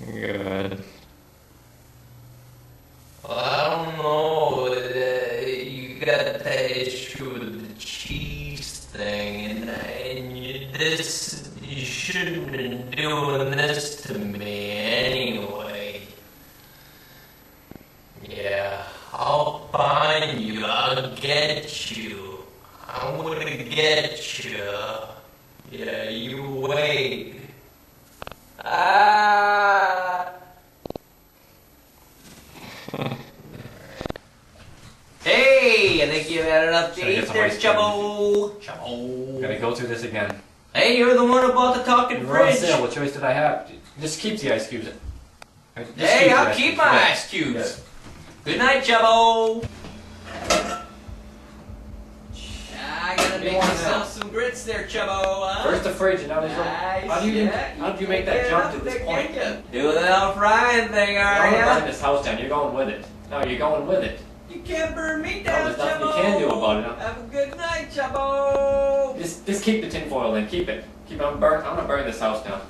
Good. Well, I don't know. You got that issue with the cheese thing, and you shouldn't have been doing this to me anyway. Yeah, I'll find you. I'll get you. I'm gonna get you. Yeah, you wait. Ah! Hey, I think you've had enough to eat there, Chubbo. Chubbo. Gotta go through this again. Hey, you're the one who bought the talking We're on fridge. sale. What choice did I have? Just keep the ice cubes. Hey, I'll keep my ice cubes. Yes. Good night, Chubbo. I gotta make myself some grits there, Chubbo. Huh? First the fridge, and now there's How do you make that jump to this point? Do the little frying thing, are You're ya? burn this house down. You're going with it. No, you're going with it. You can't burn me No, down, there's nothing Chubbo. you can do about it. Have a good night, Chubbo. Just keep the tinfoil then. Keep it. Keep it. I'm gonna burn this house down.